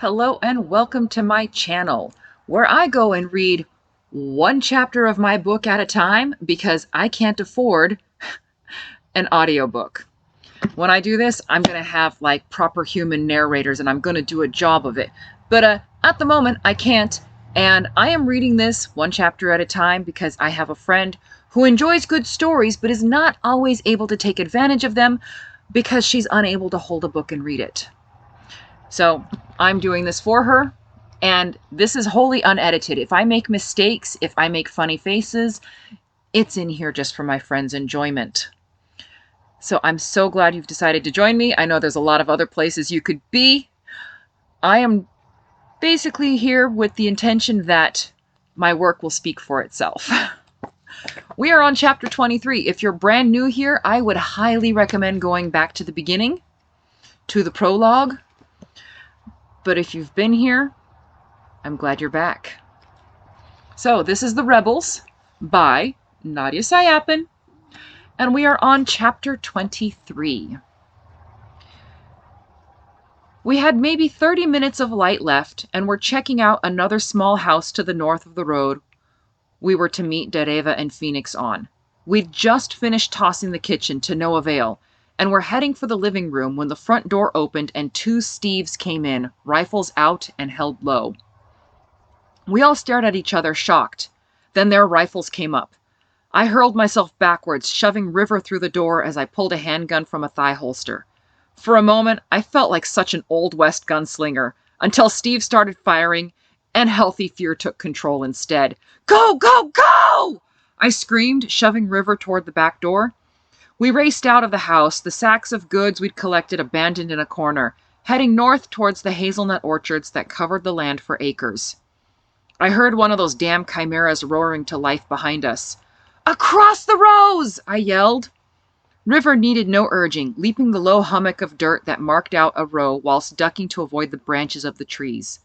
Hello and welcome to my channel, where I go and read one chapter of my book at a time because I can't afford an audiobook. When I do this, I'm going to have like proper human narrators and I'm going to do a job of it. But at the moment, I can't. And I am reading this one chapter at a time because I have a friend who enjoys good stories but is not always able to take advantage of them because she's unable to hold a book and read it. So I'm doing this for her, and this is wholly unedited. If I make mistakes, if I make funny faces, it's in here just for my friend's enjoyment. So I'm so glad you've decided to join me. I know there's a lot of other places you could be. I am basically here with the intention that my work will speak for itself. We are on chapter 23. If you're brand new here, I would highly recommend going back to the beginning, to the prologue. But if you've been here, I'm glad you're back. So this is The Rebels by Nadia Sayapin, and we are on chapter 23. We had maybe 30 minutes of light left, and were checking out another small house to the north of the road we were to meet Dereva and Phoenix on. We'd just finished tossing the kitchen to no avail, and were heading for the living room when the front door opened and two Steves came in, rifles out and held low. We all stared at each other, shocked. Then their rifles came up. I hurled myself backwards, shoving River through the door as I pulled a handgun from a thigh holster. For a moment, I felt like such an Old West gunslinger, until Steve started firing, and healthy fear took control instead. "Go, go, go!" I screamed, shoving River toward the back door. We raced out of the house, the sacks of goods we'd collected abandoned in a corner, heading north towards the hazelnut orchards that covered the land for acres. I heard one of those damn chimeras roaring to life behind us. "Across the rows!" I yelled. River needed no urging, leaping the low hummock of dirt that marked out a row whilst ducking to avoid the branches of the trees.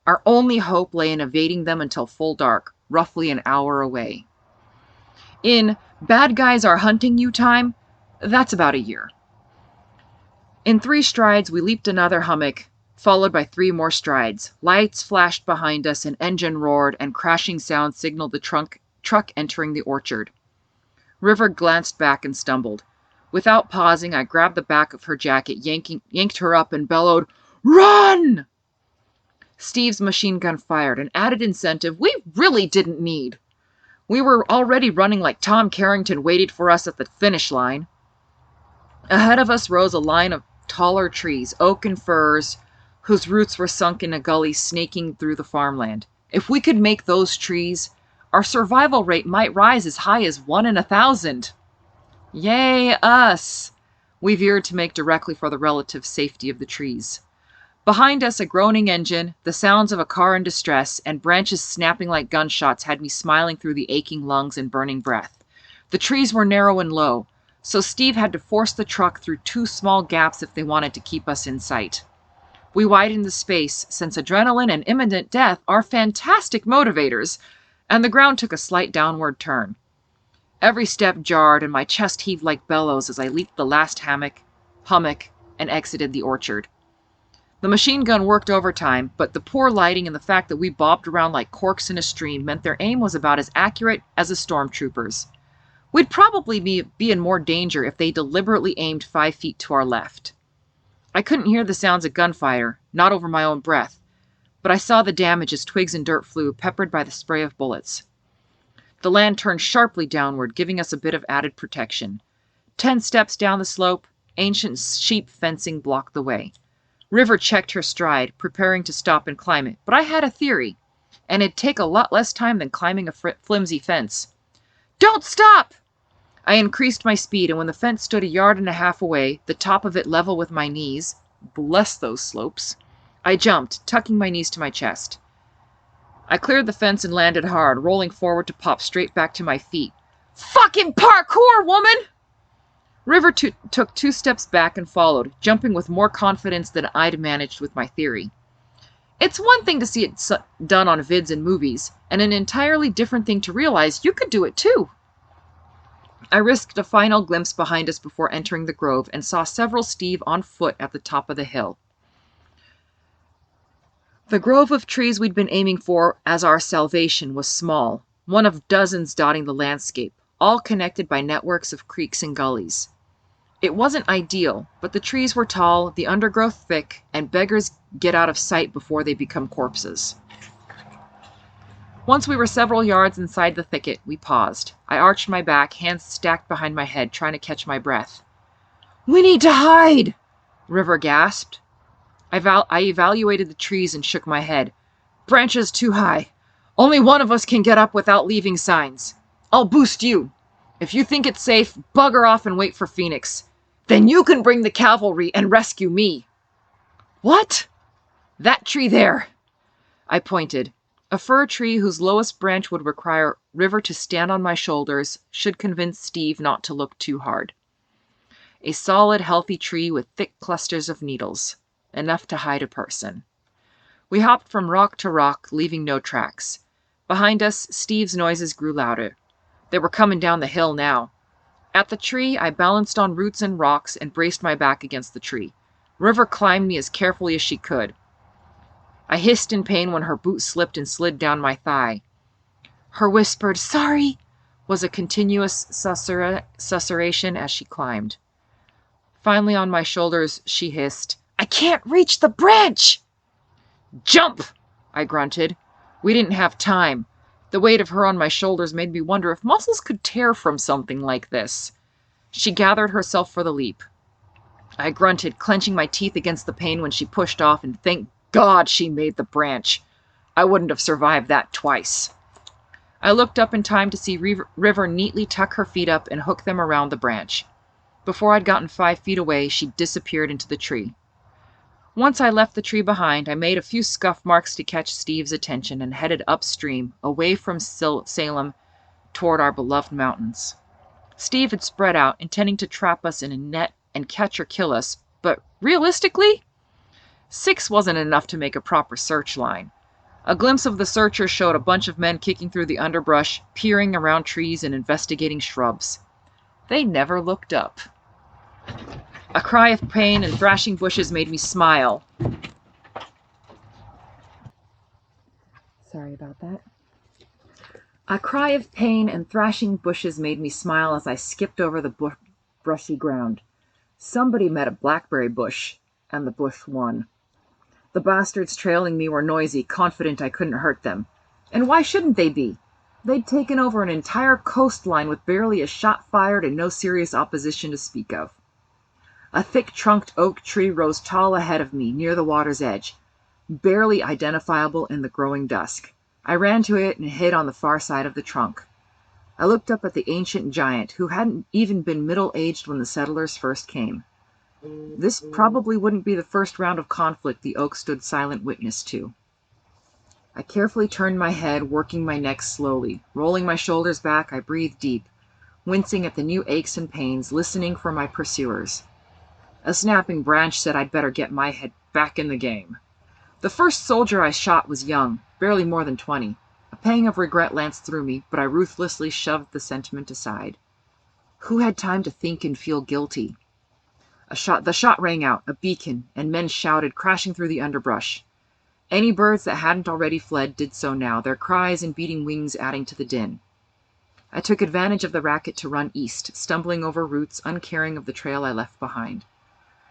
Our only hope lay in evading them until full dark, roughly an hour away. In Bad Guys Are Hunting You time, that's about a year. In 3 strides, we leaped another hummock, followed by 3 more strides. Lights flashed behind us, an engine roared, and crashing sound signaled the truck entering the orchard. River glanced back and stumbled. Without pausing, I grabbed the back of her jacket, yanked her up, and bellowed, "Run!" Steve's machine gun fired, an added incentive we really didn't need. We were already running like Tom Carrington waited for us at the finish line. Ahead of us rose a line of taller trees, oak and firs, whose roots were sunk in a gully snaking through the farmland. If we could make those trees, our survival rate might rise as high as 1 in 1,000. Yay, us! We veered to make directly for the relative safety of the trees. Behind us, a groaning engine, the sounds of a car in distress, and branches snapping like gunshots had me smiling through the aching lungs and burning breath. The trees were narrow and low, so Steve had to force the truck through 2 small gaps if they wanted to keep us in sight. We widened the space, since adrenaline and imminent death are fantastic motivators, and the ground took a slight downward turn. Every step jarred, and my chest heaved like bellows as I leaped the last hummock, and exited the orchard. The machine gun worked overtime, but the poor lighting and the fact that we bobbed around like corks in a stream meant their aim was about as accurate as a stormtrooper's. We'd probably be in more danger if they deliberately aimed 5 feet to our left. I couldn't hear the sounds of gunfire, not over my own breath, but I saw the damage as twigs and dirt flew, peppered by the spray of bullets. The land turned sharply downward, giving us a bit of added protection. 10 steps down the slope, ancient sheep fencing blocked the way. River checked her stride, preparing to stop and climb it, but I had a theory, and it'd take a lot less time than climbing a flimsy fence. "Don't stop!" I increased my speed, and when the fence stood 1.5 yards away, the top of it level with my knees, bless those slopes, I jumped, tucking my knees to my chest. I cleared the fence and landed hard, rolling forward to pop straight back to my feet. "Fucking parkour, woman!" River took 2 steps back and followed, jumping with more confidence than I'd managed with my theory. It's one thing to see it done on vids and movies, and an entirely different thing to realize you could do it too. I risked a final glimpse behind us before entering the grove and saw several Steve on foot at the top of the hill. The grove of trees we'd been aiming for as our salvation was small, one of dozens dotting the landscape, all connected by networks of creeks and gullies. It wasn't ideal, but the trees were tall, the undergrowth thick, and beggars get out of sight before they become corpses. Once we were several yards inside the thicket, we paused. I arched my back, hands stacked behind my head, trying to catch my breath. "We need to hide!" River gasped. I evaluated the trees and shook my head. "Branches too high. Only one of us can get up without leaving signs. I'll boost you. If you think it's safe, bugger off and wait for Phoenix. Then you can bring the cavalry and rescue me." "What?" "That tree there." I pointed. A fir tree whose lowest branch would require River to stand on my shoulders should convince Steve not to look too hard. A solid, healthy tree with thick clusters of needles. Enough to hide a person. We hopped from rock to rock, leaving no tracks. Behind us, Steve's noises grew louder. They were coming down the hill now. At the tree, I balanced on roots and rocks and braced my back against the tree. River climbed me as carefully as she could. I hissed in pain when her boot slipped and slid down my thigh. Her whispered, "Sorry," was a continuous susurration as she climbed. Finally on my shoulders, she hissed, "I can't reach the branch!" "Jump!" I grunted. We didn't have time. The weight of her on my shoulders made me wonder if muscles could tear from something like this. She gathered herself for the leap. I grunted, clenching my teeth against the pain when she pushed off, and thank God she made the branch. I wouldn't have survived that twice. I looked up in time to see River neatly tuck her feet up and hook them around the branch. Before I'd gotten 5 feet away, she disappeared into the tree. Once I left the tree behind, I made a few scuff marks to catch Steve's attention and headed upstream, away from Salem, toward our beloved mountains. Steve had spread out, intending to trap us in a net and catch or kill us, but realistically, 6 wasn't enough to make a proper search line. A glimpse of the searchers showed a bunch of men kicking through the underbrush, peering around trees and investigating shrubs. They never looked up. A cry of pain and thrashing bushes made me smile. Sorry about that. A cry of pain and thrashing bushes made me smile as I skipped over the brushy ground. Somebody met a blackberry bush, and the bush won. The bastards trailing me were noisy, confident I couldn't hurt them. And why shouldn't they be? They'd taken over an entire coastline with barely a shot fired and no serious opposition to speak of. A thick-trunked oak tree rose tall ahead of me, near the water's edge, barely identifiable in the growing dusk. I ran to it and hid on the far side of the trunk. I looked up at the ancient giant, who hadn't even been middle-aged when the settlers first came. This probably wouldn't be the first round of conflict the oak stood silent witness to. I carefully turned my head, working my neck slowly. Rolling my shoulders back, I breathed deep, wincing at the new aches and pains, listening for my pursuers. A snapping branch said I'd better get my head back in the game. The first soldier I shot was young, barely more than 20. A pang of regret lanced through me, but I ruthlessly shoved the sentiment aside. Who had time to think and feel guilty? The shot rang out, a beacon, and men shouted, crashing through the underbrush. Any birds that hadn't already fled did so now, their cries and beating wings adding to the din. I took advantage of the racket to run east, stumbling over roots, uncaring of the trail I left behind.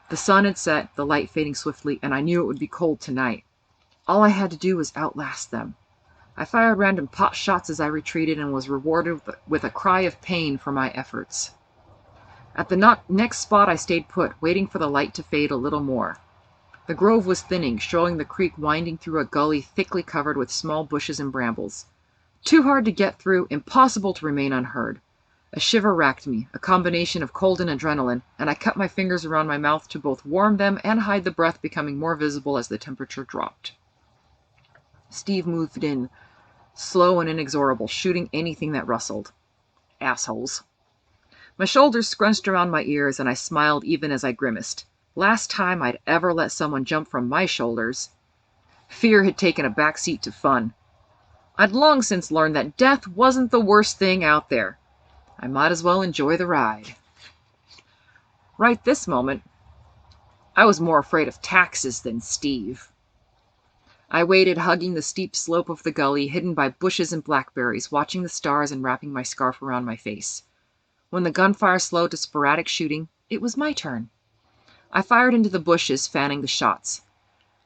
The sun had set, the light fading swiftly, and I knew it would be cold tonight. All I had to do was outlast them. I fired random pot shots as I retreated and was rewarded with a cry of pain for my efforts. At the next spot I stayed put, waiting for the light to fade a little more. The grove was thinning, showing the creek winding through a gully thickly covered with small bushes and brambles. Too hard to get through, impossible to remain unheard. A shiver racked me, a combination of cold and adrenaline, and I cut my fingers around my mouth to both warm them and hide the breath becoming more visible as the temperature dropped. Steve moved in, slow and inexorable, shooting anything that rustled. Assholes. My shoulders scrunched around my ears, and I smiled even as I grimaced. Last time I'd ever let someone jump from my shoulders. Fear had taken a backseat to fun. I'd long since learned that death wasn't the worst thing out there. I might as well enjoy the ride. Right this moment, I was more afraid of taxes than Steve. I waited, hugging the steep slope of the gully, hidden by bushes and blackberries, watching the stars and wrapping my scarf around my face. When the gunfire slowed to sporadic shooting, it was my turn. I fired into the bushes, fanning the shots.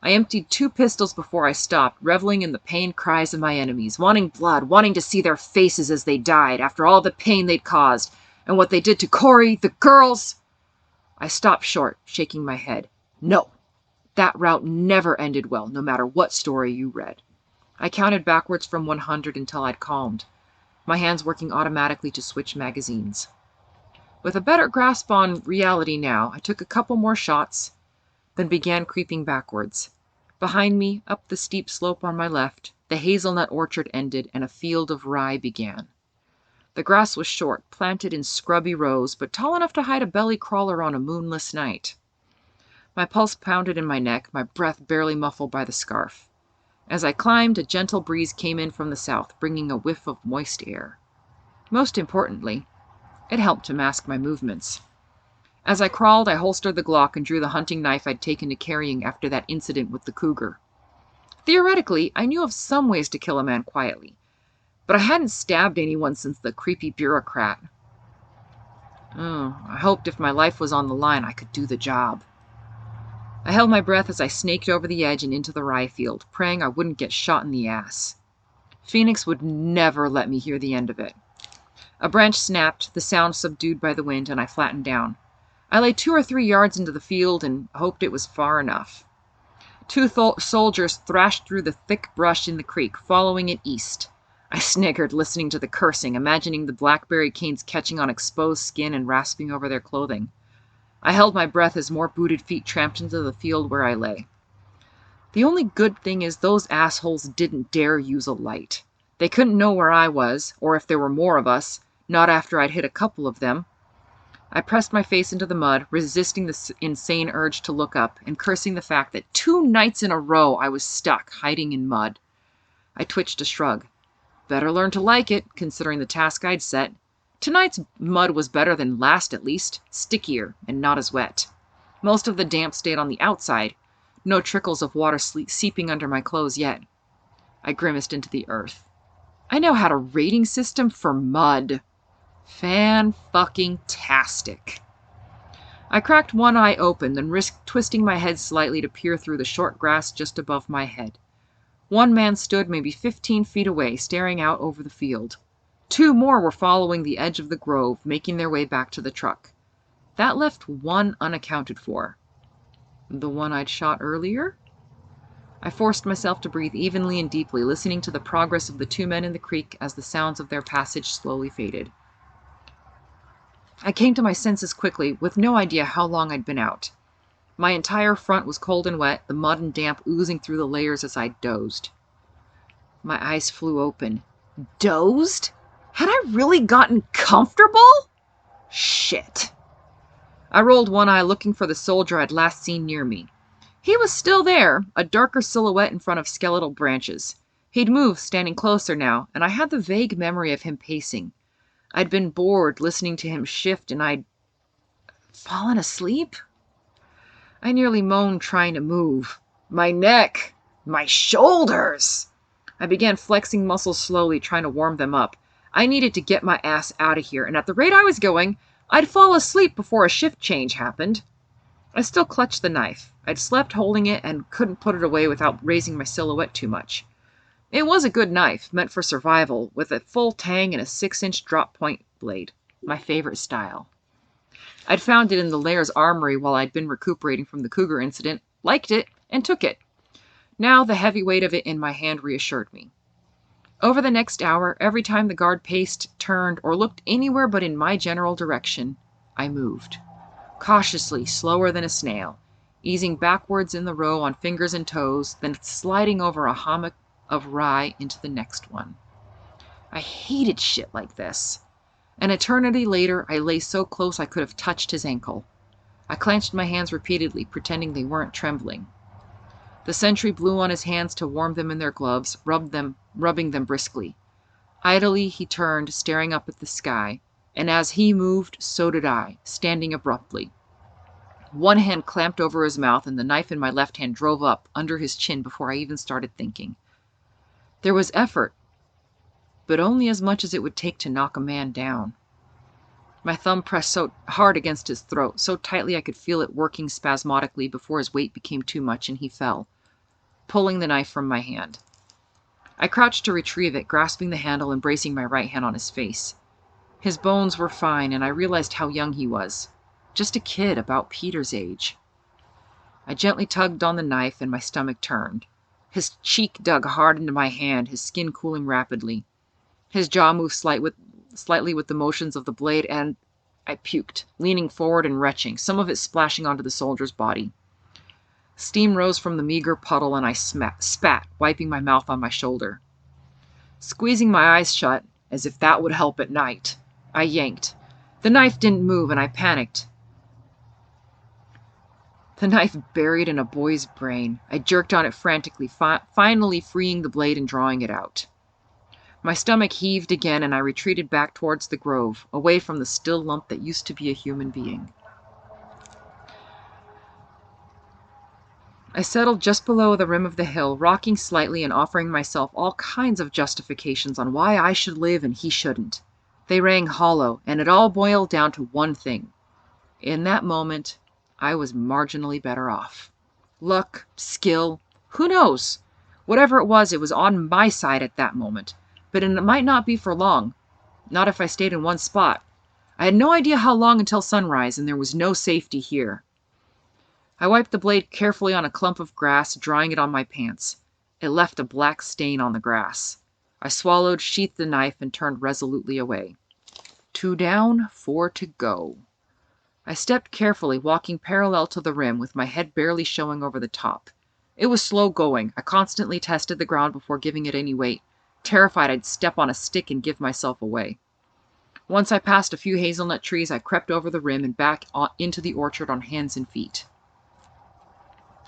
I emptied 2 pistols before I stopped, reveling in the pained cries of my enemies, wanting blood, wanting to see their faces as they died after all the pain they'd caused, and what they did to Corey, the girls. I stopped short, shaking my head. No, that route never ended well, no matter what story you read. I counted backwards from 100 until I'd calmed, my hands working automatically to switch magazines. With a better grasp on reality now, I took a couple more shots, then began creeping backwards. Behind me, up the steep slope on my left, the hazelnut orchard ended and a field of rye began. The grass was short, planted in scrubby rows, but tall enough to hide a belly crawler on a moonless night. My pulse pounded in my neck, my breath barely muffled by the scarf. As I climbed, a gentle breeze came in from the south, bringing a whiff of moist air. Most importantly, it helped to mask my movements. As I crawled, I holstered the Glock and drew the hunting knife I'd taken to carrying after that incident with the cougar. Theoretically, I knew of some ways to kill a man quietly, but I hadn't stabbed anyone since the creepy bureaucrat. I hoped if my life was on the line, I could do the job. I held my breath as I snaked over the edge and into the rye field, praying I wouldn't get shot in the ass. Phoenix would never let me hear the end of it. A branch snapped, the sound subdued by the wind, and I flattened down. I lay 2 or 3 yards into the field and hoped it was far enough. 2 soldiers thrashed through the thick brush in the creek, following it east. I sniggered, listening to the cursing, imagining the blackberry canes catching on exposed skin and rasping over their clothing. I held my breath as more booted feet tramped into the field where I lay. The only good thing is those assholes didn't dare use a light. They couldn't know where I was, or if there were more of us, not after I'd hit a couple of them. I pressed my face into the mud, resisting the insane urge to look up, and cursing the fact that 2 nights in a row I was stuck, hiding in mud. I twitched a shrug. Better learn to like it, considering the task I'd set. Tonight's mud was better than last, at least, stickier and not as wet. Most of the damp stayed on the outside, no trickles of water seeping under my clothes yet. I grimaced into the earth. I now had a rating system for mud. Fan-fucking-tastic. I cracked one eye open, then risked twisting my head slightly to peer through the short grass just above my head. One man stood maybe 15 feet away, staring out over the field. 2 more were following the edge of the grove, making their way back to the truck. That left 1 unaccounted for. The one I'd shot earlier? I forced myself to breathe evenly and deeply, listening to the progress of the 2 men in the creek as the sounds of their passage slowly faded. I came to my senses quickly, with no idea how long I'd been out. My entire front was cold and wet, the mud and damp oozing through the layers as I dozed. My eyes flew open. Dozed? Had I really gotten comfortable? Shit. I rolled one eye, looking for the soldier I'd last seen near me. He was still there, a darker silhouette in front of skeletal branches. He'd moved, standing closer now, and I had the vague memory of him pacing. I'd been bored listening to him shift, and I'd fallen asleep? I nearly moaned trying to move. My neck! My shoulders! I began flexing muscles slowly, trying to warm them up. I needed to get my ass out of here, and at the rate I was going, I'd fall asleep before a shift change happened. I still clutched the knife. I'd slept holding it and couldn't put it away without raising my silhouette too much. It was a good knife, meant for survival, with a full tang and a 6-inch drop-point blade. My favorite style. I'd found it in the Laird's armory while I'd been recuperating from the cougar incident, liked it, and took it. Now the heavy weight of it in my hand reassured me. Over the next hour, every time the guard paced, turned, or looked anywhere but in my general direction, I moved. Cautiously, slower than a snail, easing backwards in the row on fingers and toes, then sliding over a hummock of rye into the next one. I hated shit like this. An eternity later, I lay so close I could have touched his ankle. I clenched my hands repeatedly, pretending they weren't trembling. The sentry blew on his hands to warm them in their gloves, rubbing them briskly. Idly he turned, staring up at the sky, and as he moved, so did I, standing abruptly. One hand clamped over his mouth, and the knife in my left hand drove up under his chin before I even started thinking. There was effort, but only as much as it would take to knock a man down. My thumb pressed so hard against his throat, so tightly I could feel it working spasmodically before his weight became too much and he fell, pulling the knife from my hand. I crouched to retrieve it, grasping the handle and bracing my right hand on his face. His bones were fine, and I realized how young he was. Just a kid about Peter's age. I gently tugged on the knife, and my stomach turned. His cheek dug hard into my hand, his skin cooling rapidly. His jaw moved slightly with the motions of the blade, and I puked, leaning forward and retching, some of it splashing onto the soldier's body. Steam rose from the meager puddle, and I spat, wiping my mouth on my shoulder. Squeezing my eyes shut, as if that would help at night, I yanked. The knife didn't move, and I panicked. The knife buried in a boy's brain. I jerked on it frantically, finally freeing the blade and drawing it out. My stomach heaved again, and I retreated back towards the grove, away from the still lump that used to be a human being. I settled just below the rim of the hill, rocking slightly and offering myself all kinds of justifications on why I should live and he shouldn't. They rang hollow, and it all boiled down to one thing. In that moment, I was marginally better off. Luck, skill, who knows? Whatever it was on my side at that moment. But it might not be for long. Not if I stayed in one spot. I had no idea how long until sunrise, and there was no safety here. I wiped the blade carefully on a clump of grass, drying it on my pants. It left a black stain on the grass. I swallowed, sheathed the knife, and turned resolutely away. 2 down, 4 to go. I stepped carefully, walking parallel to the rim, with my head barely showing over the top. It was slow going. I constantly tested the ground before giving it any weight, terrified I'd step on a stick and give myself away. Once I passed a few hazelnut trees, I crept over the rim and back into the orchard on hands and feet.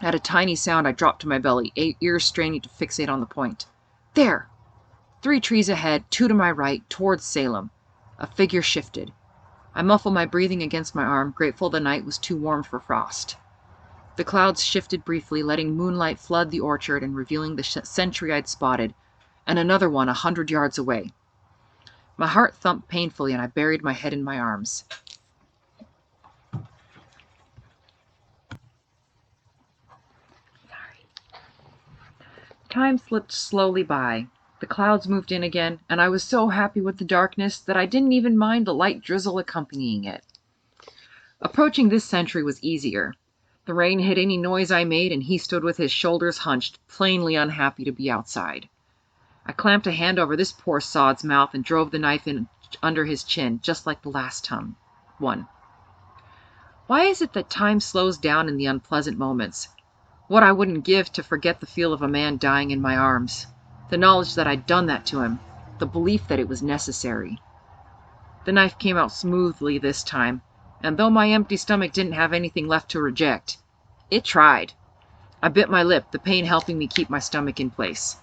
At a tiny sound, I dropped to my belly, ears straining to fixate on the point. There! 3 trees ahead, 2 to my right, towards Salem. A figure shifted. I muffled my breathing against my arm, grateful the night was too warm for frost. The clouds shifted briefly, letting moonlight flood the orchard and revealing the sentry I'd spotted, and another one 100 yards away. My heart thumped painfully, and I buried my head in my arms. Time slipped slowly by. The clouds moved in again, and I was so happy with the darkness that I didn't even mind the light drizzle accompanying it. Approaching this sentry was easier. The rain hid any noise I made, and he stood with his shoulders hunched, plainly unhappy to be outside. I clamped a hand over this poor sod's mouth and drove the knife in under his chin, just like the last one. Why is it that time slows down in the unpleasant moments? What I wouldn't give to forget the feel of a man dying in my arms. The knowledge that I'd done that to him. The belief that it was necessary. The knife came out smoothly this time, and though my empty stomach didn't have anything left to reject, it tried. I bit my lip, the pain helping me keep my stomach in place.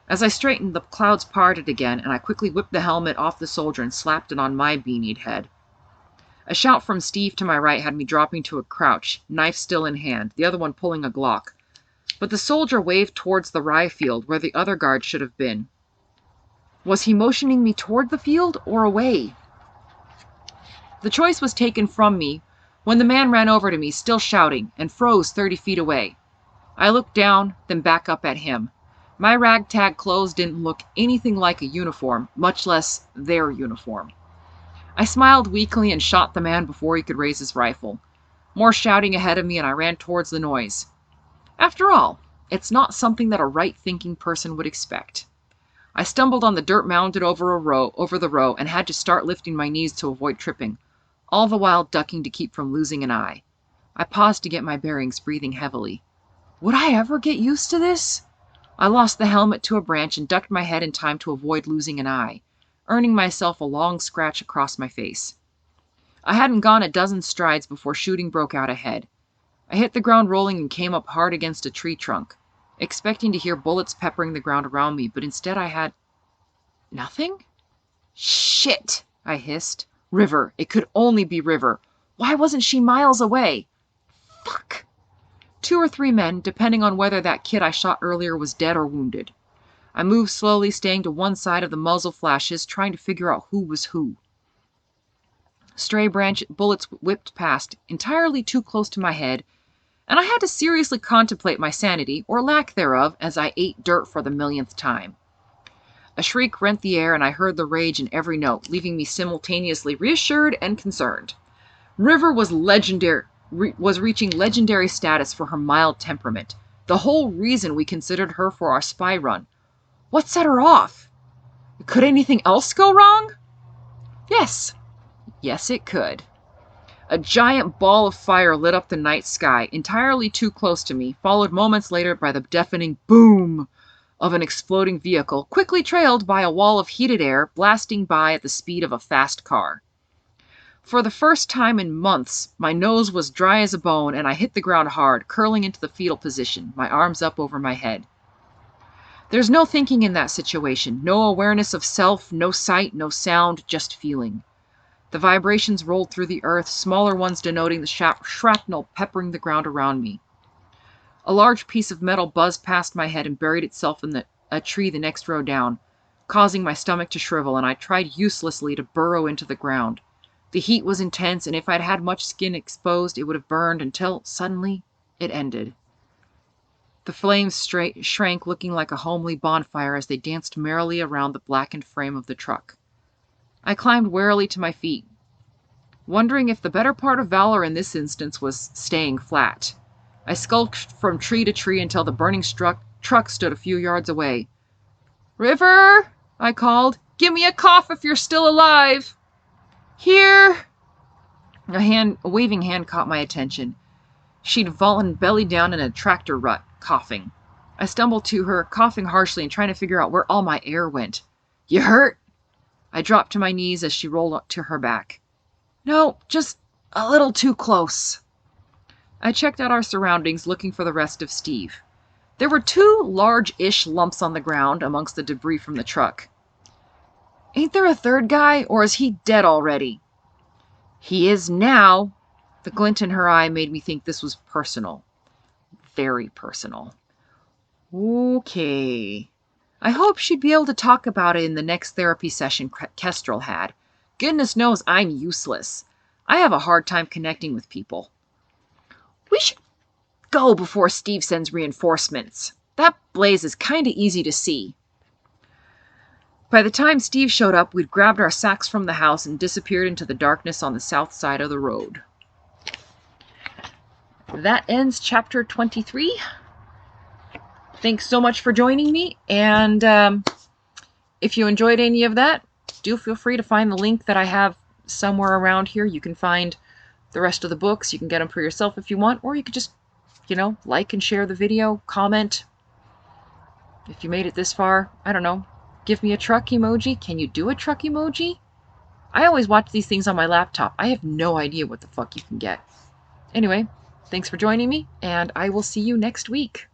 As I straightened, the clouds parted again, and I quickly whipped the helmet off the soldier and slapped it on my beanied head. A shout from Steve to my right had me dropping to a crouch, knife still in hand, the other one pulling a Glock. But the soldier waved towards the rye field, where the other guard should have been. Was he motioning me toward the field or away? The choice was taken from me when the man ran over to me, still shouting, and froze 30 feet away. I looked down, then back up at him. My ragtag clothes didn't look anything like a uniform, much less their uniform. I smiled weakly and shot the man before he could raise his rifle. More shouting ahead of me, and I ran towards the noise. After all, it's not something that a right-thinking person would expect. I stumbled on the dirt mounded over the row, and had to start lifting my knees to avoid tripping, all the while ducking to keep from losing an eye. I paused to get my bearings, breathing heavily. Would I ever get used to this? I lost the helmet to a branch and ducked my head in time to avoid losing an eye, earning myself a long scratch across my face. I hadn't gone a dozen strides before shooting broke out ahead. I hit the ground rolling and came up hard against a tree trunk, expecting to hear bullets peppering the ground around me, but instead I had nothing? Shit, I hissed. River. It could only be River. Why wasn't she miles away? Fuck! 2 or 3 men, depending on whether that kid I shot earlier was dead or wounded. I moved slowly, staying to one side of the muzzle flashes, trying to figure out who was who. Stray bullets whipped past, entirely too close to my head, and I had to seriously contemplate my sanity, or lack thereof, as I ate dirt for the millionth time. A shriek rent the air, and I heard the rage in every note, leaving me simultaneously reassured and concerned. River was reaching legendary status for her mild temperament, the whole reason we considered her for our spy run. What set her off? Could anything else go wrong? Yes, it could. A giant ball of fire lit up the night sky, entirely too close to me, followed moments later by the deafening boom of an exploding vehicle, quickly trailed by a wall of heated air blasting by at the speed of a fast car. For the first time in months, my nose was dry as a bone, and I hit the ground hard, curling into the fetal position, my arms up over my head. There's no thinking in that situation, no awareness of self, no sight, no sound, just feeling. The vibrations rolled through the earth, smaller ones denoting the shrapnel peppering the ground around me. A large piece of metal buzzed past my head and buried itself in a tree the next row down, causing my stomach to shrivel, and I tried uselessly to burrow into the ground. The heat was intense, and if I'd had much skin exposed, it would have burned until, suddenly, it ended. The flames shrank, looking like a homely bonfire as they danced merrily around the blackened frame of the truck. I climbed warily to my feet, wondering if the better part of valor in this instance was staying flat. I skulked from tree to tree until the burning truck stood a few yards away. "River!" I called. "Give me a cough if you're still alive!" "Here!" A waving hand caught my attention. She'd fallen belly down in a tractor rut, coughing. I stumbled to her, coughing harshly and trying to figure out where all my air went. "You hurt?" I dropped to my knees as she rolled up to her back. "No, just a little too close." I checked out our surroundings, looking for the rest of Steve. There were 2 large-ish lumps on the ground amongst the debris from the truck. "Ain't there a third guy, or is he dead already?" "He is now." The glint in her eye made me think this was personal. Very personal. Okay. I hoped she'd be able to talk about it in the next therapy session Kestrel had. Goodness knows I'm useless. I have a hard time connecting with people. We should go before Steve sends reinforcements. That blaze is kinda easy to see. By the time Steve showed up, we'd grabbed our sacks from the house and disappeared into the darkness on the south side of the road. That ends chapter 23. Thanks so much for joining me, and if you enjoyed any of that, do feel free to find the link that I have somewhere around here. You can find the rest of the books. You can get them for yourself if you want, or you could just, like and share the video, comment. If you made it this far, I don't know, give me a truck emoji. Can you do a truck emoji? I always watch these things on my laptop. I have no idea what the fuck you can get. Anyway, thanks for joining me, and I will see you next week.